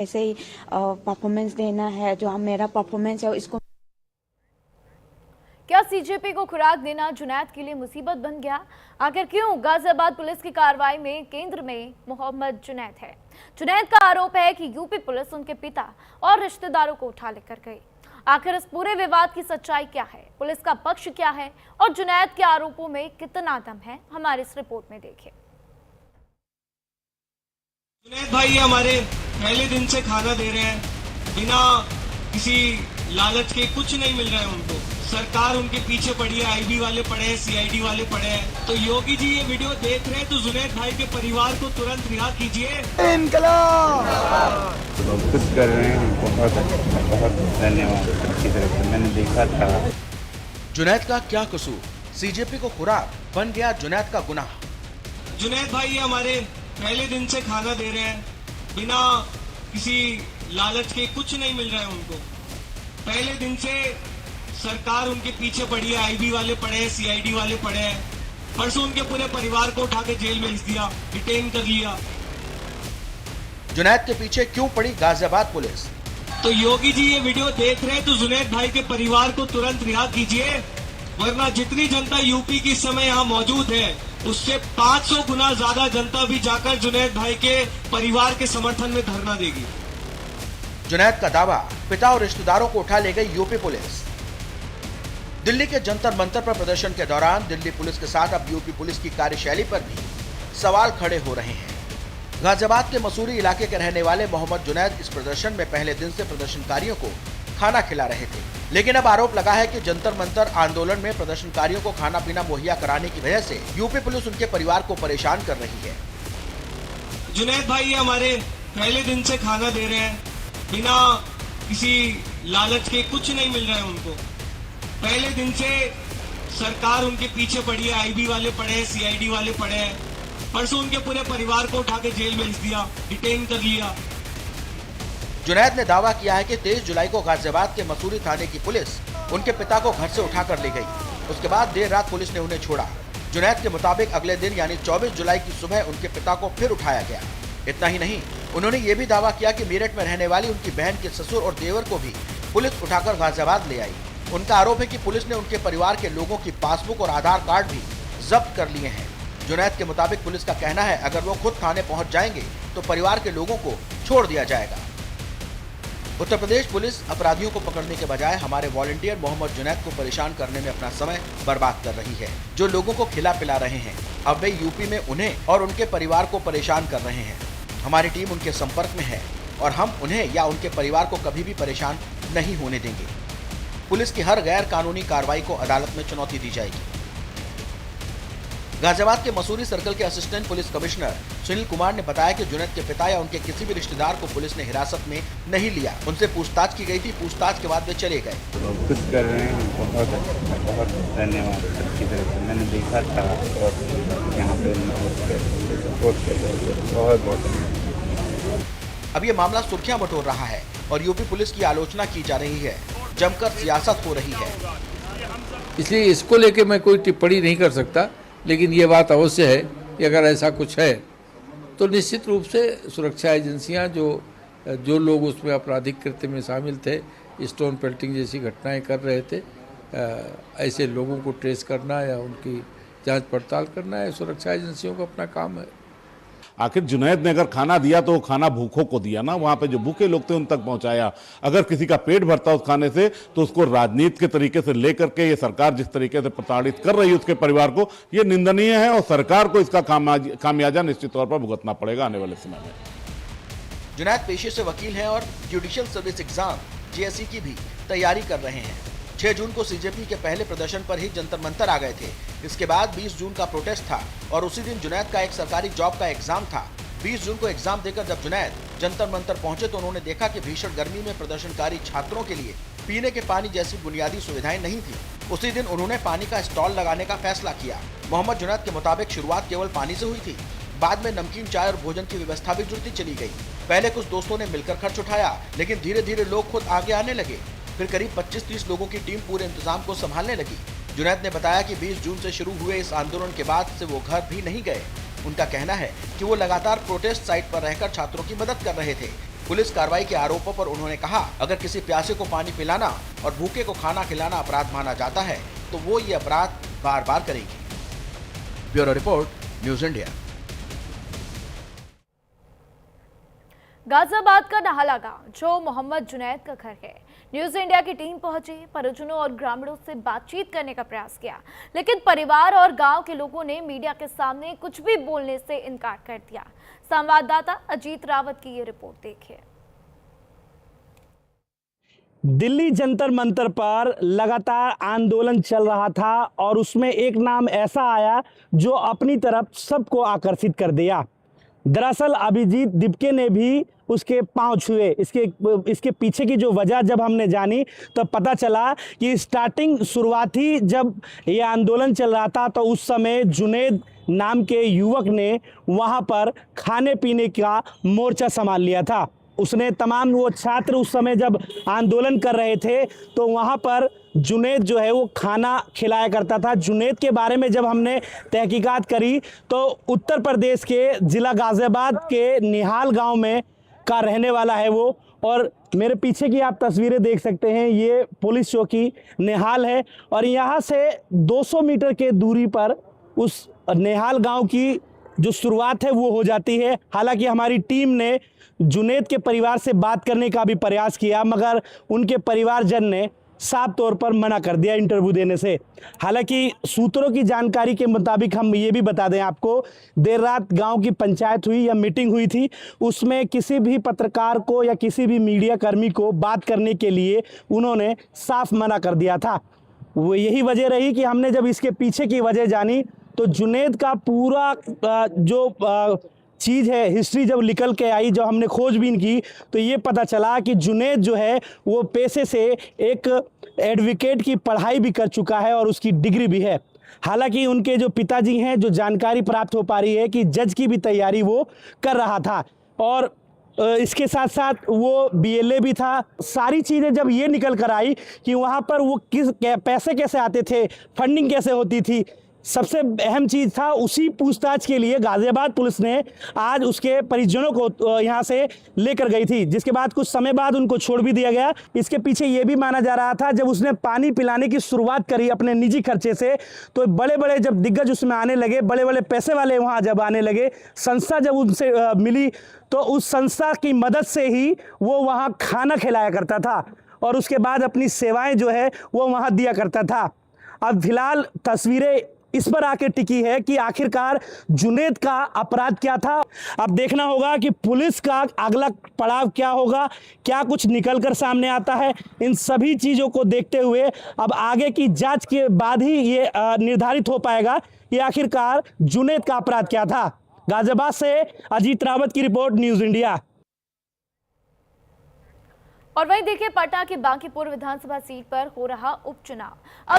ऐसे ही परफॉर्मेंस देना है। जो मेरा परफॉर्मेंस है इसको। क्या सीजेपी को खुराक देना जुनैद के लिए मुसीबत बन गया? आखिर क्यों गाजियाबाद पुलिस की कार्रवाई में केंद्र में मोहम्मद जुनैद है। जुनैद का आरोप है कि यूपी पुलिस उनके पिता और रिश्तेदारों को उठा लेकर गई। आखिर इस पूरे विवाद की सच्चाई क्या है, पुलिस का पक्ष क्या है और जुनैद के आरोपों में कितना दम है, हमारी इस रिपोर्ट में देखिए। जुनैद भाई हमारे पहले दिन से खाना दे रहे हैं, बिना किसी लालच के। कुछ नहीं मिल रहा है उनको। सरकार उनके पीछे पड़ी है, आईबी वाले पड़े हैं, सीआईडी वाले पड़े हैं। तो योगी जी ये वीडियो देख रहे हैं तो जुनैद भाई के परिवार को तुरंत रिहा कीजिए। इनकलाब कुछ कर रहे हैं। बहुत धन्यवाद। अच्छी तरह से मैंने देखा था। जुनैद का क्या कसूर? सीजेपी को खुराक बन गया जुनैद का गुनाह। जुनैद भाई हमारे पहले दिन से खाना दे रहे हैं, बिना किसी लालच के। कुछ नहीं मिल रहा है उनको। पहले दिन से सरकार उनके पीछे पड़ी है, आईबी वाले पड़े हैं, सीआईडी वाले पड़े हैं। परसों उनके पूरे परिवार को उठा के जेल भेज दिया, डिटेन कर लिया। जुनैद के पीछे क्यों पड़ी गाजियाबाद पुलिस? तो योगी जी ये वीडियो देख रहे हैं तो जुनैद भाई के परिवार को तुरंत रिहा कीजिए, वरना जितनी जनता यूपी की इस समय यहाँ मौजूद है उससे 500 गुना ज्यादा जनता भी जाकर जुनैद भाई के परिवार के समर्थन में धरना देगी। जुनैद का दावा, पिता और रिश्तेदारों को उठा ले गई यूपी पुलिस। दिल्ली के जंतर मंतर पर प्रदर्शन के दौरान दिल्ली पुलिस के साथ अब यूपी पुलिस की कार्यशैली पर भी सवाल खड़े हो रहे हैं। गाजियाबाद के मसूरी इलाके के रहने वाले मोहम्मद जुनैद इस प्रदर्शन में पहले दिन से प्रदर्शनकारियों को खाना खिला रहे थे, लेकिन अब आरोप लगा है कि जंतर मंतर आंदोलन में प्रदर्शनकारियों को खाना पीना मुहैया कराने की वजह से यूपी पुलिस उनके परिवार को परेशान कर रही है। जुनैद भाई हमारे पहले दिन से खाना दे रहे हैं, बिना किसी लालच के। कुछ नहीं मिल रहा है उनको। पहले दिन से सरकार उनके पीछे पड़ी है, आईबी वाले पड़े हैं, सीआईडी वाले पड़े हैं। परसों उनके पूरे परिवार को उठा के जेल भेज दिया, डिटेन कर लिया। जुनैद ने दावा किया है कि 23 जुलाई को गाजियाबाद के मसूरी थाने की पुलिस उनके पिता को घर से उठाकर ले गई। उसके बाद देर रात पुलिस ने उन्हें छोड़ा। जुनैद के मुताबिक अगले दिन यानी 24 जुलाई की सुबह उनके पिता को फिर उठाया गया। इतना ही नहीं, उन्होंने ये भी दावा किया कि मेरठ में रहने वाली उनकी बहन के ससुर और देवर को भी पुलिस उठाकर गाजियाबाद ले आई। उनका आरोप है कि पुलिस ने उनके परिवार के लोगों की पासबुक और आधार कार्ड भी जब्त कर लिए हैं। जुनैद के मुताबिक पुलिस का कहना है अगर वो खुद थाने पहुंच जाएंगे तो परिवार के लोगों को छोड़ दिया जाएगा। उत्तर प्रदेश पुलिस अपराधियों को पकड़ने के बजाय हमारे वॉलंटियर मोहम्मद जुनैद को परेशान करने में अपना समय बर्बाद कर रही है। जो लोगों को खिला पिला रहे हैं अब वे यूपी में उन्हें और उनके परिवार को परेशान कर रहे हैं। हमारी टीम उनके संपर्क में है और हम उन्हें या उनके परिवार को कभी भी परेशान नहीं होने देंगे। पुलिस की हर गैर कानूनी कार्रवाई को अदालत में चुनौती दी जाएगी। गाजियाबाद के मसूरी सर्कल के assistant police commissioner Sunil Kumar ने बताया कि जुनैद के पिता या उनके किसी भी रिश्तेदार को पुलिस ने हिरासत में नहीं लिया। उनसे पूछताछ की गई थी, पूछताछ के बाद वे चले गए। कुछ कर रहे हैं। बहुत धन्यवाद। अच्छी तरह से मैंने देखा था और यहाँ पे बहुत धन्यवाद। अब ये मामला सुर्खियां बटोर रहा है और यूपी पुलिस की आलोचना की जा रही है, जमकर सियासत हो रही है। इसलिए इसको लेके मैं कोई टिप्पणी नहीं कर सकता, लेकिन ये बात अवश्य है कि अगर ऐसा कुछ है तो निश्चित रूप से सुरक्षा एजेंसियां जो लोग उसमें आपराधिक कृत्य में शामिल थे, स्टोन पेल्टिंग जैसी घटनाएं कर रहे थे, ऐसे लोगों को ट्रेस करना या उनकी जांच पड़ताल करना है सुरक्षा एजेंसियों का अपना काम है। आखिर जुनैद ने अगर खाना दिया तो वो खाना भूखों को दिया ना, वहां पे जो भूखे लोग थे उन तक पहुंचाया। अगर किसी का पेट भरता उस खाने से तो उसको राजनीति के तरीके से लेकर के ये सरकार जिस तरीके से प्रताड़ित कर रही है उसके परिवार को, ये निंदनीय है और सरकार को इसका खामियाजा निश्चित तौर पर भुगतना पड़ेगा आने वाले समय में। जुनैद पेशे से वकील हैं और जुडिशियल सर्विस एग्जाम जेएसई की भी तैयारी कर रहे हैं। 6 जून को सीजेपी के पहले प्रदर्शन पर ही जंतर मंतर आ गए थे। इसके बाद 20 जून का प्रोटेस्ट था और उसी दिन जुनैद का एक सरकारी जॉब का एग्जाम था। 20 जून को एग्जाम देकर जब जुनैद जंतर मंतर पहुंचे तो उन्होंने देखा कि भीषण गर्मी में प्रदर्शनकारी छात्रों के लिए पीने के पानी जैसी बुनियादी सुविधाएं नहीं थी। उसी दिन उन्होंने पानी का स्टॉल लगाने का फैसला किया। मोहम्मद जुनैद के मुताबिक शुरुआत केवल पानी से हुई थी, बाद में नमकीन चाय और भोजन की व्यवस्था भी जुड़ती चली गई। पहले कुछ दोस्तों ने मिलकर खर्च उठाया, लेकिन धीरे धीरे लोग खुद आगे आने लगे। फिर करीब 25-30 लोगों की टीम पूरे इंतजाम को संभालने लगी। जुनैद ने बताया कि 20 जून से शुरू हुए इस आंदोलन के बाद से वो घर भी नहीं गए। उनका कहना है कि वो लगातार प्रोटेस्ट साइट पर रहकर छात्रों की मदद कर रहे थे। पुलिस कार्रवाई के आरोपों पर उन्होंने कहा, अगर किसी प्यासे को पानी पिलाना और भूखे को खाना खिलाना अपराध माना जाता है तो वो ये अपराध बार बार करेगी। Bureau report, news India. Ghaziabad का नाहला गांव, जो मोहम्मद जुनैद का घर है, न्यूज इंडिया की टीम पहुंची, परिजनों और ग्रामीणों से बातचीत करने का प्रयास किया, लेकिन परिवार और गांव के लोगों ने मीडिया के सामने कुछ भी बोलने से इनकार कर दिया। संवाददाता अजीत रावत की ये रिपोर्ट देखिए। दिल्ली जंतर मंतर पर लगातार आंदोलन चल रहा था और उसमें एक नाम ऐसा आया जो अपनी तरफ सबको आकर्षित कर दिया। दरअसल अभिजीत दिपके ने भी उसके पांव छुए। इसके पीछे की जो वजह जब हमने जानी तो पता चला कि शुरुआती जब ये आंदोलन चल रहा था तो उस समय जुनैद नाम के युवक ने वहां पर खाने पीने का मोर्चा संभाल लिया था। उसने तमाम वो छात्र उस समय जब आंदोलन कर रहे थे तो वहाँ पर जुनैद जो है वो खाना खिलाया करता था। जुनैद के बारे में जब हमने तहकीकात करी तो उत्तर प्रदेश के ज़िला गाज़ियाबाद के निहाल गांव में का रहने वाला है वो। और मेरे पीछे की आप तस्वीरें देख सकते हैं, ये पुलिस चौकी निहाल है और यहाँ से 200 मीटर के दूरी पर उस निहाल गाँव की जो शुरुआत है वो हो जाती है। हालांकि हमारी टीम ने जुनैद के परिवार से बात करने का भी प्रयास किया, मगर उनके परिवारजन ने साफ तौर पर मना कर दिया इंटरव्यू देने से। हालांकि सूत्रों की जानकारी के मुताबिक हम ये भी बता दें आपको, देर रात गांव की पंचायत हुई या मीटिंग हुई थी, उसमें किसी भी पत्रकार को या किसी भी मीडिया कर्मी को बात करने के लिए उन्होंने साफ मना कर दिया था। वो यही वजह रही कि हमने जब इसके पीछे की वजह जानी तो जुनैद का पूरा जो चीज़ है, हिस्ट्री जब निकल के आई, जब हमने खोजबीन की तो ये पता चला कि जुनैद जो है वो पेशे से एक एडवोकेट की पढ़ाई भी कर चुका है और उसकी डिग्री भी है। हालांकि उनके जो पिताजी हैं, जो जानकारी प्राप्त हो पा रही है कि जज की भी तैयारी वो कर रहा था और इसके साथ साथ वो BLA भी था। सारी चीज़ें जब ये निकल कर आई कि वहाँ पर वो पैसे कैसे आते थे, फंडिंग कैसे होती थी, सबसे अहम चीज़ था, उसी पूछताछ के लिए गाज़ियाबाद पुलिस ने आज उसके परिजनों को यहाँ से लेकर गई थी, जिसके बाद कुछ समय बाद उनको छोड़ भी दिया गया। इसके पीछे ये भी माना जा रहा था, जब उसने पानी पिलाने की शुरुआत करी अपने निजी खर्चे से तो बड़े बड़े जब दिग्गज उसमें आने लगे, बड़े बड़े पैसे वाले वहाँ जब आने लगे, संस्था जब उनसे मिली तो उस संस्था की मदद से ही वो वहाँ खाना खिलाया करता था और उसके बाद अपनी सेवाएँ जो है वो वहाँ दिया करता था। अब फिलहाल तस्वीरें इस पर आके टिकी है कि आखिरकार जुनैद का अपराध क्या था। अब देखना होगा कि पुलिस का अगला पड़ाव क्या होगा, क्या कुछ निकल कर सामने आता है। इन सभी चीज़ों को देखते हुए अब आगे की जांच के बाद ही ये निर्धारित हो पाएगा कि आखिरकार जुनैद का अपराध क्या था। गाजियाबाद से अजीत रावत की रिपोर्ट, न्यूज़ इंडिया। और वहीं देखिए, पटना की बांकीपुर विधानसभा सीट पर हो रहा उपचुनाव।